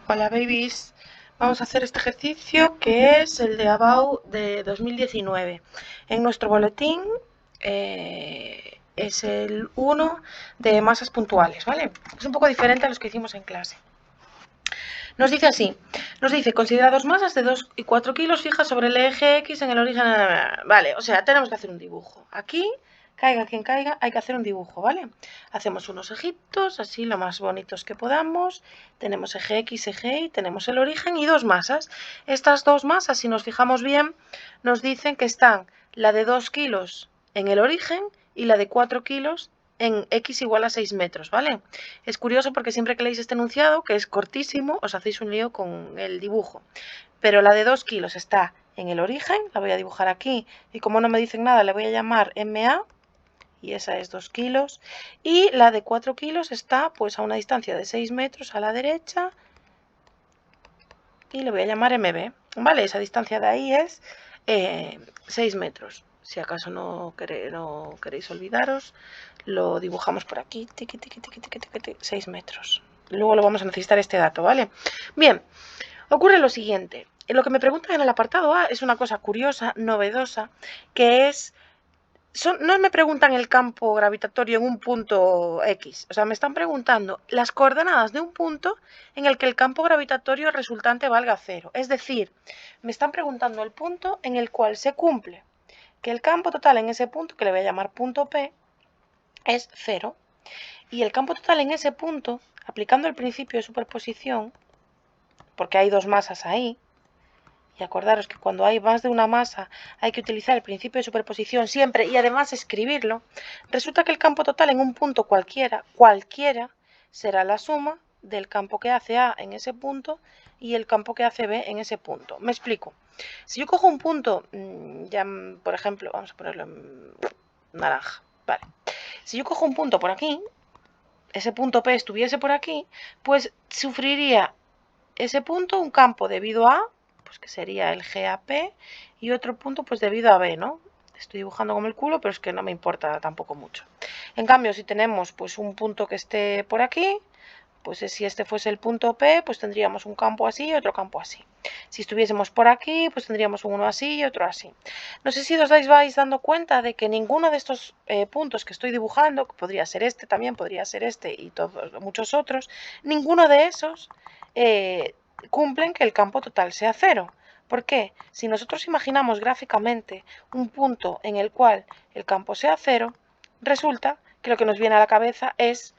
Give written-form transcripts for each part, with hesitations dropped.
Hola babies, vamos a hacer este ejercicio que es el de About de 2019. En nuestro boletín es el 1 de masas puntuales, ¿vale? Es un poco diferente a los que hicimos en clase. Nos dice así, nos dice, considera dos masas de 2 y 4 kilos fijas sobre el eje X en el origen... Vale, o sea, tenemos que hacer un dibujo. Aquí, caiga quien caiga, hay que hacer un dibujo, ¿vale? Hacemos unos ejitos, así lo más bonitos que podamos. Tenemos eje X, eje Y, tenemos el origen y dos masas. Estas dos masas, si nos fijamos bien, nos dicen que están la de 2 kilos en el origen y la de 4 kilos en X igual a 6 metros, ¿vale? Es curioso porque siempre que leéis este enunciado, que es cortísimo, os hacéis un lío con el dibujo. Pero la de 2 kilos está en el origen, la voy a dibujar aquí, y como no me dicen nada, le voy a llamar MA, y esa es 2 kilos. Y la de 4 kilos está pues a una distancia de 6 metros a la derecha, y le voy a llamar MB, ¿vale? Esa distancia de ahí es 6 metros. Si acaso no queréis olvidaros, lo dibujamos por aquí, 6 metros. Luego lo vamos a necesitar este dato, ¿vale? Bien, ocurre lo siguiente. Lo que me preguntan en el apartado A es una cosa curiosa, novedosa, que es... no me preguntan el campo gravitatorio en un punto X, o sea, me están preguntando las coordenadas de un punto en el que el campo gravitatorio resultante valga 0. Es decir, me están preguntando el punto en el cual se cumple que el campo total en ese punto, que le voy a llamar punto P, es 0. Y el campo total en ese punto, aplicando el principio de superposición, porque hay dos masas ahí, y acordaros que cuando hay más de una masa hay que utilizar el principio de superposición siempre y además escribirlo, resulta que el campo total en un punto cualquiera, será la suma del campo que hace A en ese punto y el campo que hace B en ese punto. Me explico. Si yo cojo un punto, ya por ejemplo, vamos a ponerlo en naranja, vale. Si yo cojo un punto por aquí, ese punto P estuviese por aquí, pues sufriría ese punto un campo debido a, pues que sería el GAP, y otro punto pues debido a B, ¿no? Estoy dibujando como el culo, pero es que no me importa tampoco mucho. En cambio, si tenemos pues un punto que esté por aquí, pues si este fuese el punto P, pues tendríamos un campo así y otro campo así. Si estuviésemos por aquí, pues tendríamos uno así y otro así. No sé si os vais dando cuenta de que ninguno de estos puntos que estoy dibujando, que podría ser este también, podría ser este y todos muchos otros, ninguno de esos cumplen que el campo total sea 0. ¿Por qué? Si nosotros imaginamos gráficamente un punto en el cual el campo sea 0, resulta que lo que nos viene a la cabeza es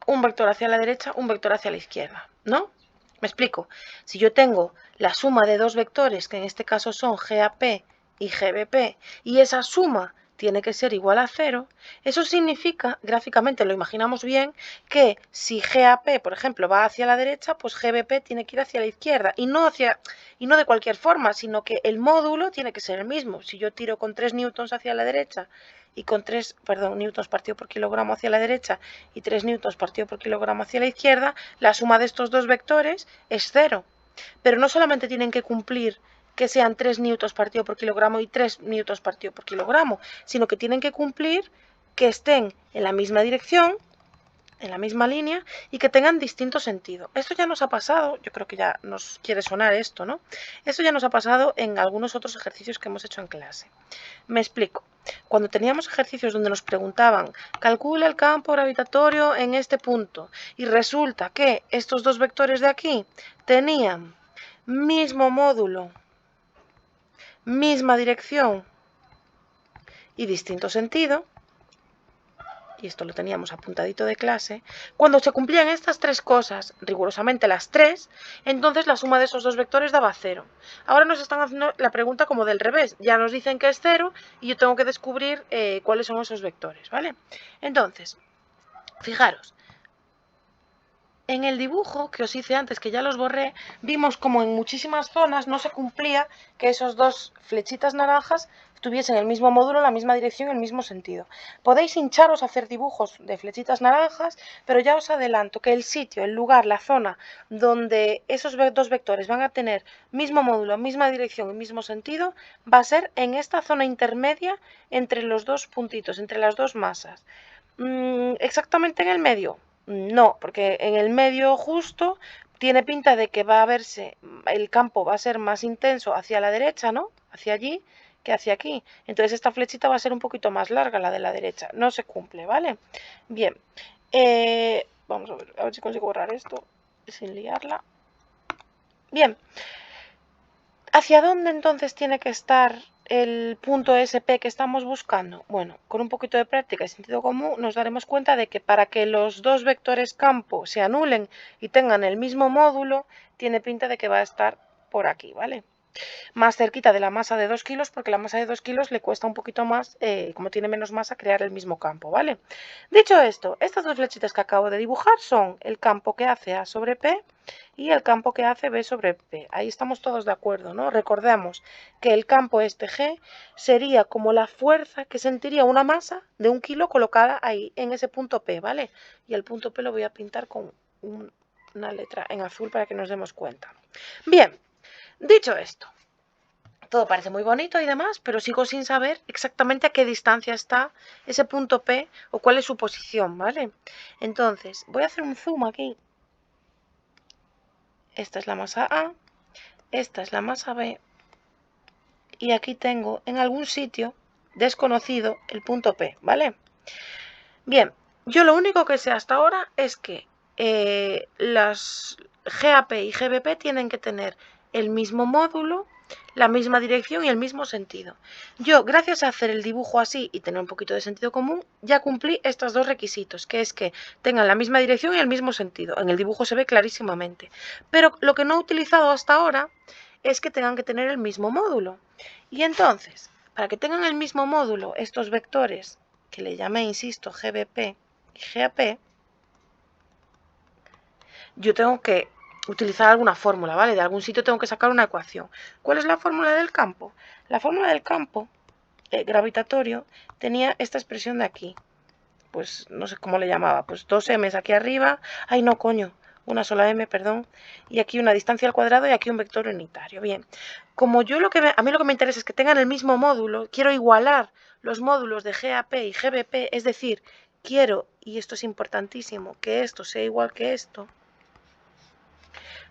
un vector hacia la derecha, un vector hacia la izquierda, ¿no? Me explico. Si yo tengo la suma de dos vectores, que en este caso son GAP y GBP, y esa suma tiene que ser igual a 0, eso significa, gráficamente lo imaginamos bien, que si GAP, por ejemplo, va hacia la derecha, pues GBP tiene que ir hacia la izquierda, y no de cualquier forma, sino que el módulo tiene que ser el mismo. Si yo tiro con 3 newtons hacia la derecha y con 3, newtons partido por kilogramo hacia la derecha y 3 newtons partido por kilogramo hacia la izquierda, la suma de estos dos vectores es 0. Pero no solamente tienen que cumplir que sean 3 newtons partido por kilogramo y 3 newtons partido por kilogramo, sino que tienen que cumplir que estén en la misma dirección, en la misma línea y que tengan distinto sentido. Esto ya nos ha pasado, yo creo que ya nos quiere sonar esto, ¿no? Esto ya nos ha pasado en algunos otros ejercicios que hemos hecho en clase. Me explico. Cuando teníamos ejercicios donde nos preguntaban, calcula el campo gravitatorio en este punto, y resulta que estos dos vectores de aquí tenían mismo módulo, misma dirección y distinto sentido, y esto lo teníamos apuntadito de clase, cuando se cumplían estas tres cosas, rigurosamente las tres, entonces la suma de esos dos vectores daba 0. Ahora nos están haciendo la pregunta como del revés, ya nos dicen que es 0 y yo tengo que descubrir cuáles son esos vectores, ¿vale? Entonces, fijaros, en el dibujo que os hice antes, que ya los borré, vimos como en muchísimas zonas no se cumplía que esos dos flechitas naranjas tuviesen el mismo módulo, la misma dirección, el mismo sentido. Podéis hincharos a hacer dibujos de flechitas naranjas, pero ya os adelanto que el sitio, el lugar, la zona donde esos dos vectores van a tener mismo módulo, misma dirección y mismo sentido, va a ser en esta zona intermedia entre los dos puntitos, entre las dos masas. exactamente en el medio. No, porque en el medio justo tiene pinta de que va a verse, el campo va a ser más intenso hacia la derecha, ¿no? Hacia allí que hacia aquí. Entonces esta flechita va a ser un poquito más larga, la de la derecha. No se cumple, ¿vale? Bien. Vamos a ver si consigo borrar esto sin liarla. Bien. ¿Hacia dónde entonces tiene que estar el punto SP que estamos buscando? Bueno, con un poquito de práctica y sentido común nos daremos cuenta de que para que los dos vectores campo se anulen y tengan el mismo módulo, tiene pinta de que va a estar por aquí, ¿vale? Más cerquita de la masa de 2 kilos, porque la masa de 2 kilos le cuesta un poquito más, como tiene menos masa, crear el mismo campo, ¿vale? Dicho esto, estas dos flechitas que acabo de dibujar son el campo que hace A sobre P y el campo que hace B sobre P. Ahí estamos todos de acuerdo, ¿no? Recordemos que el campo este G sería como la fuerza que sentiría una masa de 1 kilo colocada ahí, en ese punto P, ¿vale? Y el punto P lo voy a pintar con una letra en azul para que nos demos cuenta. Bien, dicho esto, todo parece muy bonito y demás, pero sigo sin saber exactamente a qué distancia está ese punto P o cuál es su posición, ¿vale? Entonces, voy a hacer un zoom aquí. Esta es la masa A, esta es la masa B, y aquí tengo en algún sitio desconocido el punto P, ¿vale? Bien, yo lo único que sé hasta ahora es que las GAP y GBP tienen que tener el mismo módulo, la misma dirección y el mismo sentido. Yo, gracias a hacer el dibujo así y tener un poquito de sentido común, ya cumplí estos dos requisitos, que es que tengan la misma dirección y el mismo sentido. En el dibujo se ve clarísimamente. Pero lo que no he utilizado hasta ahora es que tengan que tener el mismo módulo. Y entonces, para que tengan el mismo módulo, estos vectores, que le llamé, insisto, GBP y GAP, yo tengo que utilizar alguna fórmula, ¿vale? De algún sitio tengo que sacar una ecuación. ¿Cuál es la fórmula del campo? La fórmula del campo gravitatorio tenía esta expresión de aquí. Pues no sé cómo le llamaba. Pues 2m aquí arriba. Ay, no, coño. Una sola m, perdón. Y aquí una distancia al cuadrado y aquí un vector unitario. Bien. Como yo a mí lo que me interesa es que tengan el mismo módulo, quiero igualar los módulos de GAP y GBP, es decir, quiero, y esto es importantísimo, que esto sea igual que esto.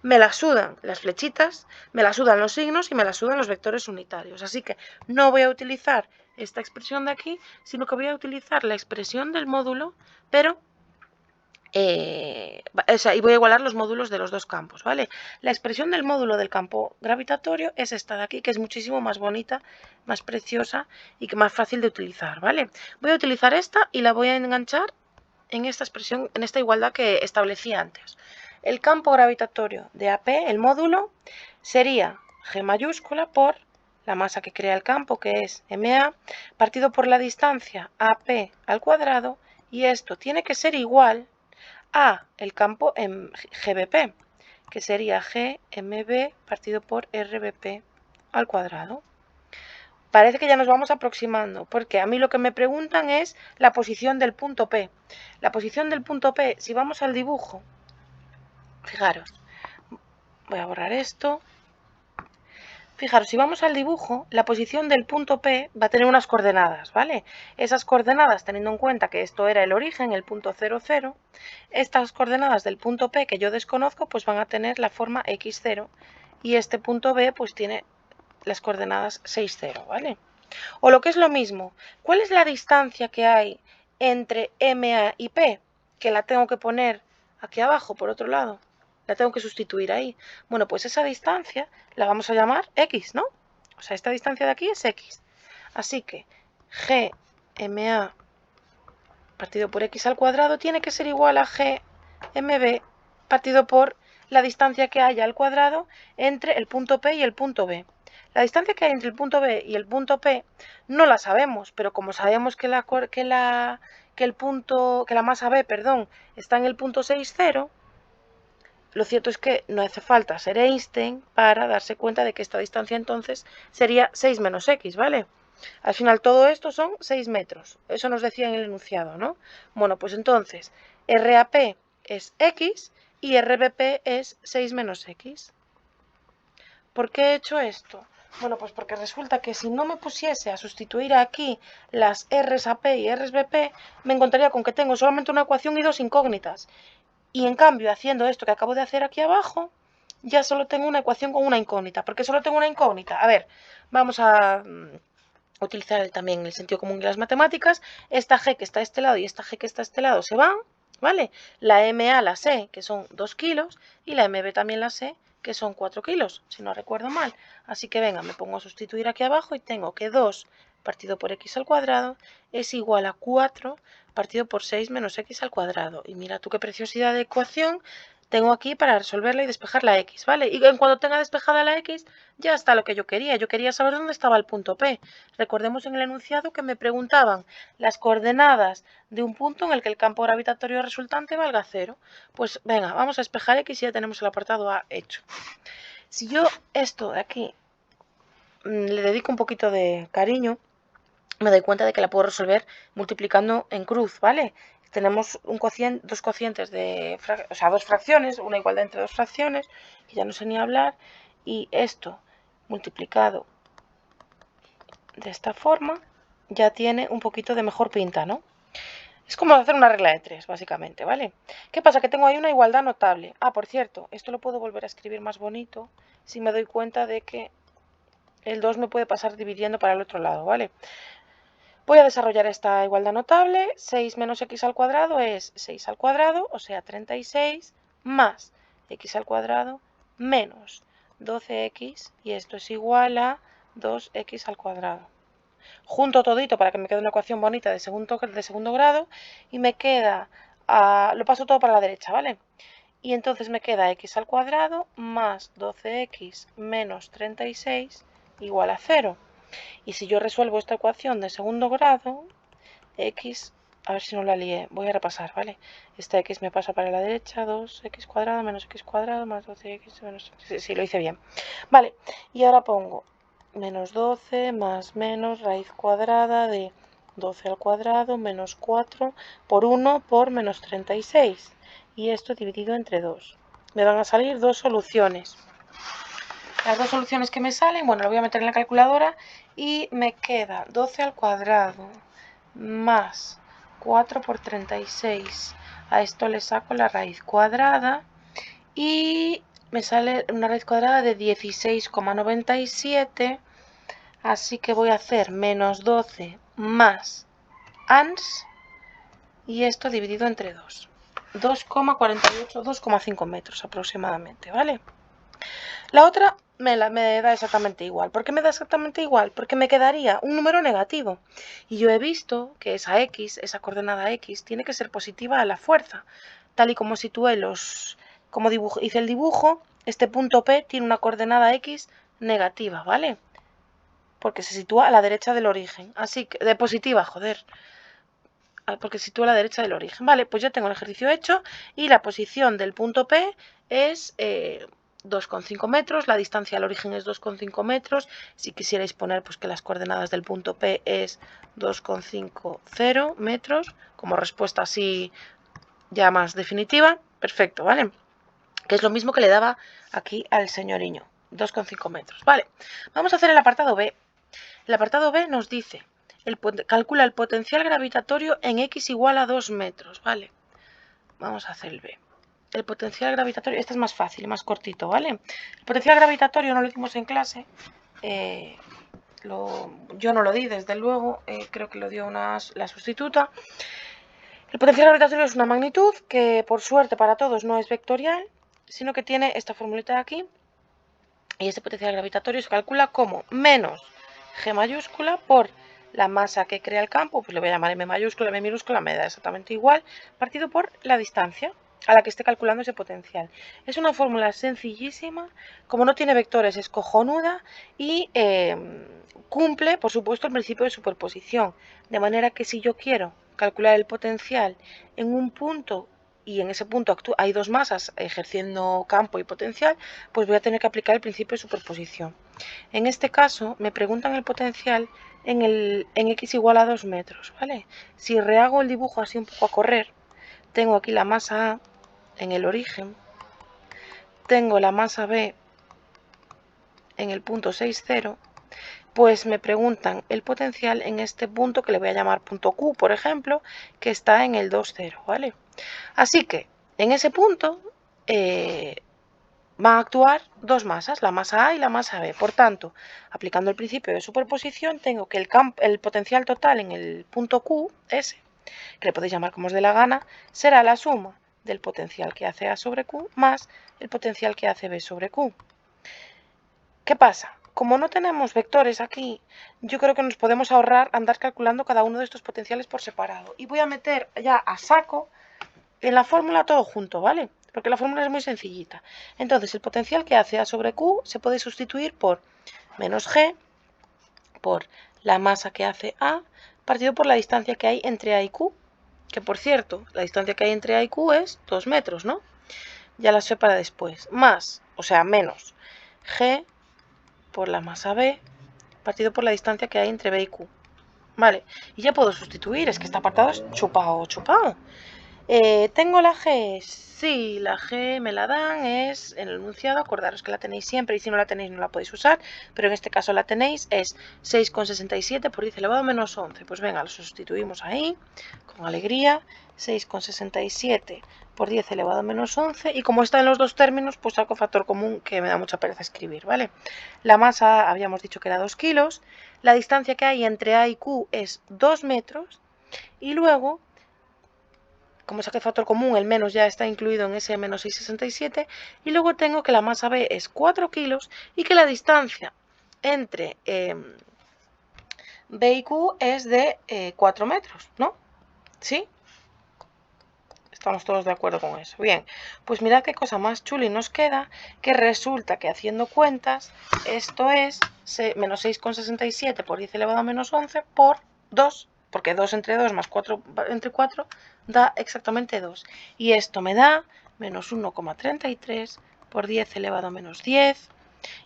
Me la sudan las flechitas, me la sudan los signos y me la sudan los vectores unitarios. Así que no voy a utilizar esta expresión de aquí, sino que voy a utilizar la expresión del módulo, pero y voy a igualar los módulos de los dos campos, ¿vale? La expresión del módulo del campo gravitatorio es esta de aquí, que es muchísimo más bonita, más preciosa y que más fácil de utilizar, ¿vale? Voy a utilizar esta y la voy a enganchar en esta expresión, en esta igualdad que establecí antes. El campo gravitatorio de AP, el módulo, sería G mayúscula por la masa que crea el campo, que es MA, partido por la distancia AP al cuadrado, y esto tiene que ser igual a el campo en GBP, que sería GMB partido por RBP al cuadrado. Parece que ya nos vamos aproximando, porque a mí lo que me preguntan es la posición del punto P. La posición del punto P, si vamos al dibujo, fijaros, voy a borrar esto. Fijaros, si vamos al dibujo, la posición del punto P va a tener unas coordenadas, ¿vale? Esas coordenadas, teniendo en cuenta que esto era el origen, el punto 0, 0, estas coordenadas del punto P que yo desconozco, pues van a tener la forma x0, y este punto B pues tiene las coordenadas 6, 0, ¿vale? O lo que es lo mismo, ¿cuál es la distancia que hay entre MA y P? Que la tengo que poner aquí abajo, por otro lado. La tengo que sustituir ahí. Bueno, pues esa distancia la vamos a llamar X, ¿no? O sea, esta distancia de aquí es X. Así que GMA partido por X al cuadrado tiene que ser igual a GMB partido por la distancia que haya al cuadrado entre el punto P y el punto B. La distancia que hay entre el punto B y el punto P no la sabemos, pero como sabemos que la masa B, perdón, está en el punto 6, 0, lo cierto es que no hace falta ser Einstein para darse cuenta de que esta distancia entonces sería 6 menos X, ¿vale? Al final todo esto son 6 metros. Eso nos decía en el enunciado, ¿no? Bueno, pues entonces RAP es X y RBP es 6 menos X. ¿Por qué he hecho esto? Bueno, pues porque resulta que si no me pusiese a sustituir aquí las R's AP y R's BP, me encontraría con que tengo solamente una ecuación y dos incógnitas. Y en cambio, haciendo esto que acabo de hacer aquí abajo, ya solo tengo una ecuación con una incógnita. ¿Por qué solo tengo una incógnita? A ver, vamos a utilizar también el sentido común de las matemáticas. Esta G que está a este lado y esta G que está a este lado se van, ¿vale? La MA la sé, que son 2 kilos, y la MB también la sé, que son 4 kilos, si no recuerdo mal. Así que venga, me pongo a sustituir aquí abajo y tengo que 2 partido por x al cuadrado es igual a 4 partido por 6 menos x al cuadrado. Y mira tú qué preciosidad de ecuación tengo aquí para resolverla y despejar la x, ¿vale? Y en cuanto tenga despejada la x, ya está lo que yo quería. Yo quería saber dónde estaba el punto P. Recordemos en el enunciado que me preguntaban las coordenadas de un punto en el que el campo gravitatorio resultante valga 0. Pues venga, vamos a despejar x y ya tenemos el apartado A hecho. Si yo esto de aquí le dedico un poquito de cariño, me doy cuenta de que la puedo resolver multiplicando en cruz, ¿vale? Tenemos un cociente, dos cocientes de, o sea, dos fracciones, una igualdad entre dos fracciones, que ya no sé ni hablar, y esto multiplicado de esta forma ya tiene un poquito de mejor pinta, ¿no? Es como hacer una regla de 3, básicamente, ¿vale? ¿Qué pasa? Que tengo ahí una igualdad notable. Ah, por cierto, esto lo puedo volver a escribir más bonito si me doy cuenta de que el 2 me puede pasar dividiendo para el otro lado, ¿vale? Voy a desarrollar esta igualdad notable. 6 menos x al cuadrado es 6 al cuadrado, o sea 36, más x al cuadrado menos 12x, y esto es igual a 2x al cuadrado. Junto todito para que me quede una ecuación bonita de segundo grado y me queda, lo paso todo para la derecha, ¿vale? Y entonces me queda x al cuadrado más 12x menos 36 igual a 0. Y si yo resuelvo esta ecuación de segundo grado, x, a ver si no la lié, voy a repasar, ¿vale? Esta x me pasa para la derecha, 2x cuadrado menos x cuadrado más 12x menos... Sí, lo hice bien. Vale, y ahora pongo menos 12 más menos raíz cuadrada de 12 al cuadrado menos 4 por 1 por menos 36. Y esto dividido entre 2. Me van a salir dos soluciones. Las dos soluciones que me salen, bueno, lo voy a meter en la calculadora y me queda 12 al cuadrado más 4 por 36. A esto le saco la raíz cuadrada y me sale una raíz cuadrada de 16,97. Así que voy a hacer menos 12 más ans y esto dividido entre 2. 2,48, 2,5 metros aproximadamente, ¿vale? La otra me da exactamente igual. ¿Por qué me da exactamente igual? Porque me quedaría un número negativo. Y yo he visto que esa x, esa coordenada x, tiene que ser positiva a la fuerza. Tal y como situé como hice el dibujo, este punto P tiene una coordenada x negativa, ¿vale? Porque se sitúa a la derecha del origen. Así que, de positiva, joder. Porque se sitúa a la derecha del origen. Vale, pues ya tengo el ejercicio hecho y la posición del punto P es 2,5 metros, la distancia al origen es 2,5 metros. Si quisierais poner pues que las coordenadas del punto P es 2,50 metros, como respuesta así ya más definitiva, perfecto, ¿vale? Que es lo mismo que le daba aquí al señoriño, 2,5 metros, ¿vale? Vamos a hacer el apartado B. El apartado B nos dice, calcula el potencial gravitatorio en x igual a 2 metros, ¿vale? Vamos a hacer el B. El potencial gravitatorio, este es más fácil, más cortito, ¿vale? El potencial gravitatorio no lo hicimos en clase, yo no lo di, desde luego, creo que lo dio la sustituta. El potencial gravitatorio es una magnitud que, por suerte para todos, no es vectorial, sino que tiene esta formulita de aquí, y este potencial gravitatorio se calcula como menos G mayúscula por la masa que crea el campo, pues le voy a llamar M mayúscula, M minúscula, me da exactamente igual, partido por la distancia a la que esté calculando ese potencial. Es una fórmula sencillísima, como no tiene vectores es cojonuda y cumple, por supuesto, el principio de superposición, de manera que si yo quiero calcular el potencial en un punto y en ese punto hay dos masas ejerciendo campo y potencial, pues voy a tener que aplicar el principio de superposición. En este caso me preguntan el potencial en x igual a 2 metros, ¿vale? Si rehago el dibujo así un poco a correr, tengo aquí la masa A en el origen, tengo la masa B en el punto 6,0 pues me preguntan el potencial en este punto que le voy a llamar punto Q, por ejemplo, que está en el 2, 0, ¿vale? Así que en ese punto van a actuar dos masas, la masa A y la masa B. Por tanto, aplicando el principio de superposición, tengo que el potencial total en el punto Q, ese, que le podéis llamar como os dé la gana, será la suma del potencial que hace A sobre Q más el potencial que hace B sobre Q. ¿Qué pasa? Como no tenemos vectores aquí, yo creo que nos podemos ahorrar andar calculando cada uno de estos potenciales por separado. Y voy a meter ya a saco en la fórmula todo junto, ¿vale? Porque la fórmula es muy sencillita. Entonces, el potencial que hace A sobre Q se puede sustituir por menos G por la masa que hace A partido por la distancia que hay entre A y Q. Que, por cierto, la distancia que hay entre A y Q es 2 metros, ¿no? Ya la sé para después. Más, o sea, menos G por la masa B partido por la distancia que hay entre B y Q. Vale, y ya puedo sustituir, es que este apartado es chupado. ¿Tengo la G? Sí, la G me la dan, es en el enunciado, acordaros que la tenéis siempre y si no la tenéis no la podéis usar, pero en este caso la tenéis, es 6,67 por 10 elevado a menos 11. Pues venga, lo sustituimos ahí, con alegría, 6,67 por 10 elevado a menos 11, y como está en los dos términos, pues saco factor común que me da mucha pereza escribir, ¿vale? La masa habíamos dicho que era 2 kilos, la distancia que hay entre A y Q es 2 metros, y luego como saqué factor común, el menos ya está incluido en ese menos 6,67. Y luego tengo que la masa B es 4 kilos y que la distancia entre B y Q es de 4 metros, ¿no? ¿Sí? Estamos todos de acuerdo con eso. Bien, pues mirad qué cosa más chula y nos queda, que resulta que haciendo cuentas, esto es menos 6,67 por 10 elevado a menos 11 por 2, porque 2 entre 2 más 4 entre 4 da exactamente 2. Y esto me da menos 1,33 por 10 elevado a menos 10.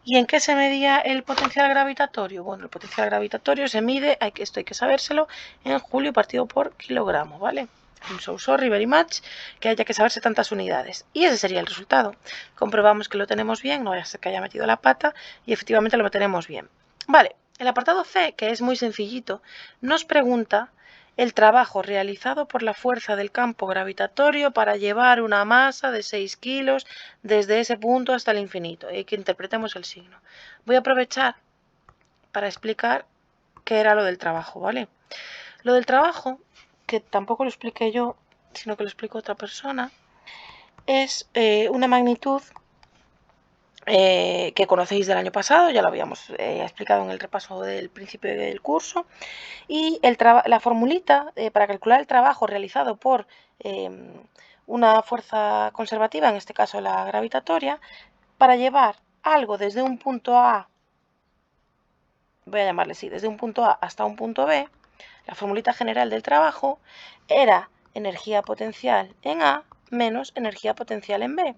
¿Y en qué se medía el potencial gravitatorio? Bueno, el potencial gravitatorio se mide, esto hay que sabérselo, en julio partido por kilogramo, ¿vale? I'm so sorry very much que haya que saberse tantas unidades. Y ese sería el resultado. Comprobamos que lo tenemos bien, no vaya a ser que haya metido la pata, y efectivamente lo tenemos bien. Vale, el apartado C, que es muy sencillito, nos pregunta el trabajo realizado por la fuerza del campo gravitatorio para llevar una masa de 6 kilos desde ese punto hasta el infinito, y que interpretemos el signo. Voy a aprovechar para explicar qué era lo del trabajo, ¿vale? Lo del trabajo, que tampoco lo expliqué yo, sino que lo explicó otra persona, es una magnitud que conocéis del año pasado, ya lo habíamos explicado en el repaso del principio del curso, y la formulita para calcular el trabajo realizado por una fuerza conservativa, en este caso la gravitatoria, para llevar algo desde un punto A, voy a llamarle así, desde un punto A hasta un punto B, la formulita general del trabajo era energía potencial en A menos energía potencial en B.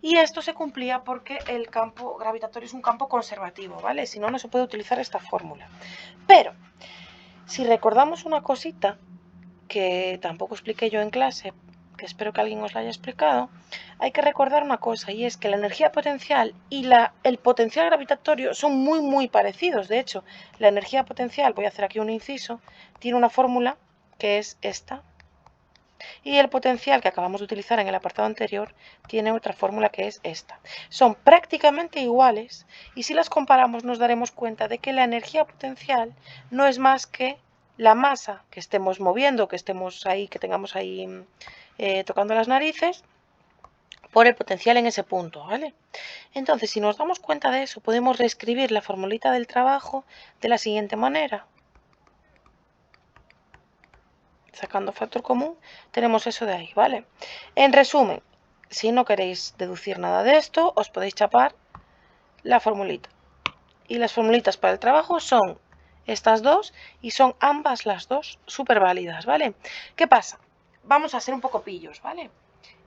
Y esto se cumplía porque el campo gravitatorio es un campo conservativo, ¿vale? Si no, no se puede utilizar esta fórmula. Pero, si recordamos una cosita que tampoco expliqué yo en clase, que espero que alguien os la haya explicado, hay que recordar una cosa, y es que la energía potencial y el potencial gravitatorio son muy parecidos. De hecho, la energía potencial, voy a hacer aquí un inciso, tiene una fórmula que es esta, y el potencial que acabamos de utilizar en el apartado anterior tiene otra fórmula que es esta. Son prácticamente iguales, y si las comparamos nos daremos cuenta de que la energía potencial no es más que la masa que estemos moviendo, que estemos ahí, que tengamos ahí tocando las narices, por el potencial en ese punto, ¿vale? Entonces, si nos damos cuenta de eso, podemos reescribir la formulita del trabajo de la siguiente manera. Sacando factor común, tenemos eso de ahí, ¿vale? En resumen, si no queréis deducir nada de esto, os podéis chapar la formulita. Y las formulitas para el trabajo son estas dos, y son ambas las dos súper válidas, ¿vale? ¿Qué pasa? Vamos a ser un poco pillos, ¿vale?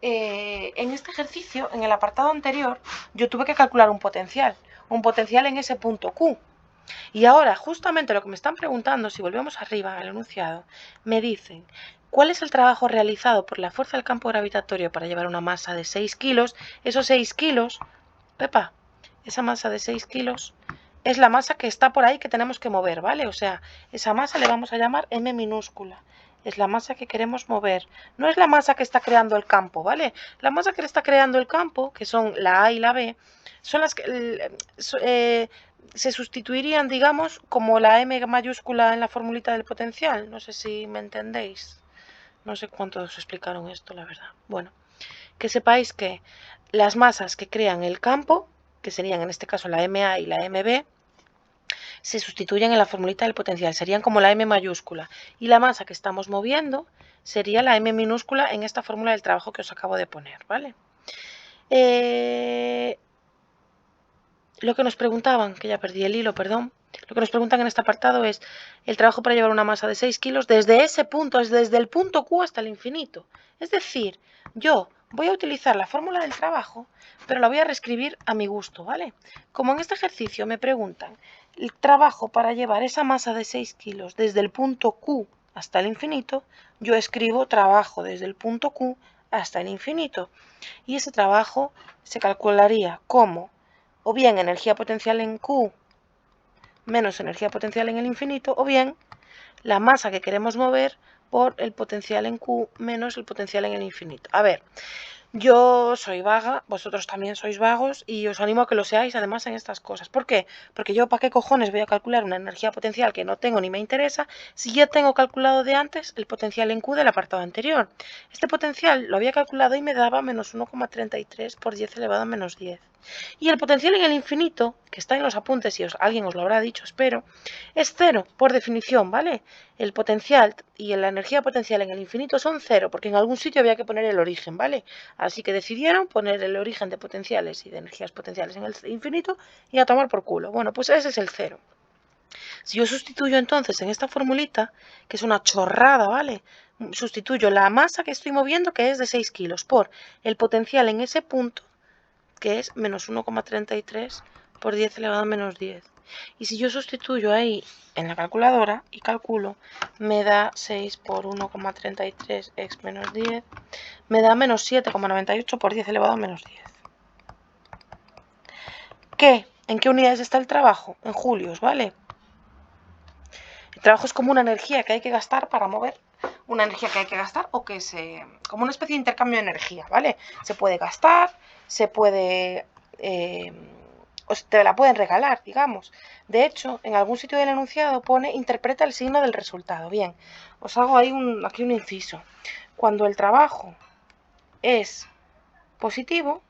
En este ejercicio, en el apartado anterior, yo tuve que calcular un potencial en ese punto Q. Y ahora, justamente lo que me están preguntando, si volvemos arriba al enunciado, me dicen, ¿cuál es el trabajo realizado por la fuerza del campo gravitatorio para llevar una masa de 6 kilos? Esos 6 kilos, Pepa, esa masa de 6 kilos es la masa que está por ahí que tenemos que mover, ¿vale? O sea, esa masa le vamos a llamar M minúscula. Es la masa que queremos mover. No es la masa que está creando el campo, ¿vale? La masa que le está creando el campo, que son la A y la B, son las que se sustituirían, digamos, como la M mayúscula en la formulita del potencial. No sé si me entendéis. No sé cuánto os explicaron esto, la verdad. Bueno, que sepáis que las masas que crean el campo, que serían en este caso la MA y la MB, se sustituyen en la formulita del potencial, serían como la M mayúscula. Y la masa que estamos moviendo sería la M minúscula en esta fórmula del trabajo que os acabo de poner, ¿vale? Lo que nos preguntaban, que ya perdí el hilo, perdón, lo que nos preguntan en este apartado es el trabajo para llevar una masa de 6 kilos desde ese punto, es desde el punto Q hasta el infinito. Es decir, yo voy a utilizar la fórmula del trabajo, pero la voy a reescribir a mi gusto, ¿vale? Como en este ejercicio me preguntan el trabajo para llevar esa masa de 6 kilos desde el punto Q hasta el infinito, yo escribo trabajo desde el punto Q hasta el infinito. Y ese trabajo se calcularía como o bien energía potencial en Q menos energía potencial en el infinito, o bien la masa que queremos mover por el potencial en Q menos el potencial en el infinito. A ver, yo soy vaga, vosotros también sois vagos y os animo a que lo seáis además en estas cosas. ¿Por qué? Porque yo para qué cojones voy a calcular una energía potencial que no tengo ni me interesa si ya tengo calculado de antes el potencial en Q del apartado anterior. Este potencial lo había calculado y me daba menos 1,33 por 10 elevado a menos 10. Y el potencial en el infinito, que está en los apuntes y alguien os lo habrá dicho, espero, es cero por definición, ¿vale? El potencial y la energía potencial en el infinito son cero, porque en algún sitio había que poner el origen, ¿vale? Así que decidieron poner el origen de potenciales y de energías potenciales en el infinito y a tomar por culo. Bueno, pues ese es el cero. Si yo sustituyo entonces en esta formulita, que es una chorrada, ¿vale? Sustituyo la masa que estoy moviendo, que es de 6 kilos, por el potencial en ese punto, que es menos 1,33 por 10 elevado a menos 10. Y si yo sustituyo ahí en la calculadora y calculo, me da 6 por 1,33 x menos 10, me da menos 7,98 por 10 elevado a menos 10. ¿Qué? ¿En qué unidades está el trabajo? En julios, ¿vale? El trabajo es como una energía que hay que gastar para mover, una energía que hay que gastar o que se... como una especie de intercambio de energía, ¿vale? Se puede gastar, se puede... o te la pueden regalar, digamos. De hecho, en algún sitio del enunciado pone interpreta el signo del resultado. Bien, os hago ahí aquí un inciso. Cuando el trabajo es positivo,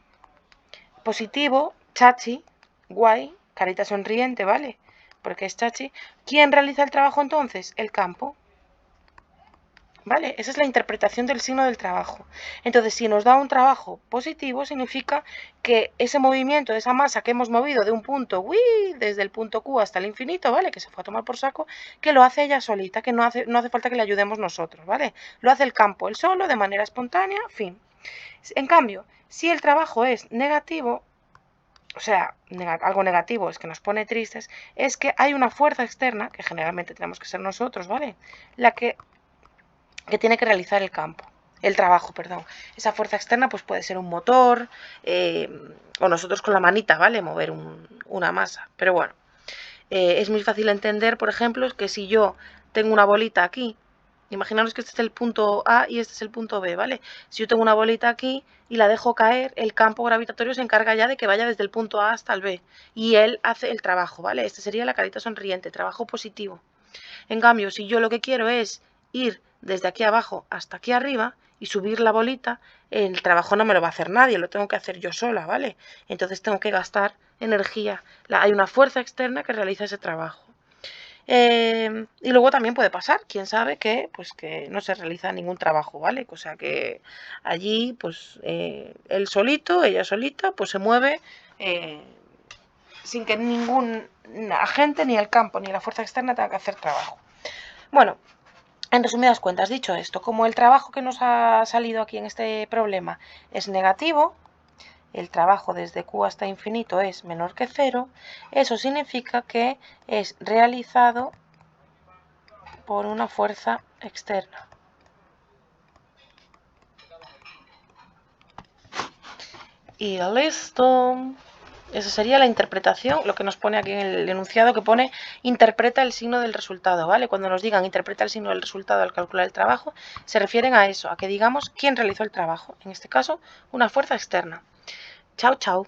chachi, guay, carita sonriente, ¿vale? Porque es chachi. ¿Quién realiza el trabajo entonces? El campo. ¿Vale? Esa es la interpretación del signo del trabajo. Entonces, si nos da un trabajo positivo, significa que ese movimiento, esa masa que hemos movido de un punto, desde el punto Q hasta el infinito, ¿vale? Que se fue a tomar por saco, que lo hace ella solita, que no hace falta que le ayudemos nosotros, ¿vale? Lo hace el campo él solo, de manera espontánea, fin. En cambio, si el trabajo es negativo, o sea, algo negativo es que nos pone tristes, es que hay una fuerza externa, que generalmente tenemos que ser nosotros, ¿vale? La que tiene que realizar el trabajo, perdón. Esa fuerza externa pues puede ser un motor o nosotros con la manita, ¿vale? Mover una masa. Pero bueno, es muy fácil entender, por ejemplo, que si yo tengo una bolita aquí, imaginaros que este es el punto A y este es el punto B, ¿vale? Si yo tengo una bolita aquí y la dejo caer, el campo gravitatorio se encarga ya de que vaya desde el punto A hasta el B y él hace el trabajo, ¿vale? Este sería la carita sonriente, trabajo positivo. En cambio, si yo lo que quiero es ir desde aquí abajo hasta aquí arriba y subir la bolita, el trabajo no me lo va a hacer nadie, lo tengo que hacer yo sola, ¿vale? Entonces tengo que gastar energía. Hay una fuerza externa que realiza ese trabajo. Y luego también puede pasar, quién sabe, que no se realiza ningún trabajo, ¿vale? O sea que allí, pues, él solito, ella solita, pues se mueve sin que ningún agente, ni el campo, ni la fuerza externa tenga que hacer trabajo. Bueno, en resumidas cuentas, dicho esto, como el trabajo que nos ha salido aquí en este problema es negativo, el trabajo desde Q hasta infinito es menor que 0, eso significa que es realizado por una fuerza externa. Y listo. Esa sería la interpretación, lo que nos pone aquí en el enunciado, que pone interpreta el signo del resultado, ¿vale? Cuando nos digan interpreta el signo del resultado al calcular el trabajo, se refieren a eso, a que digamos quién realizó el trabajo, en este caso, una fuerza externa. Chao, chao.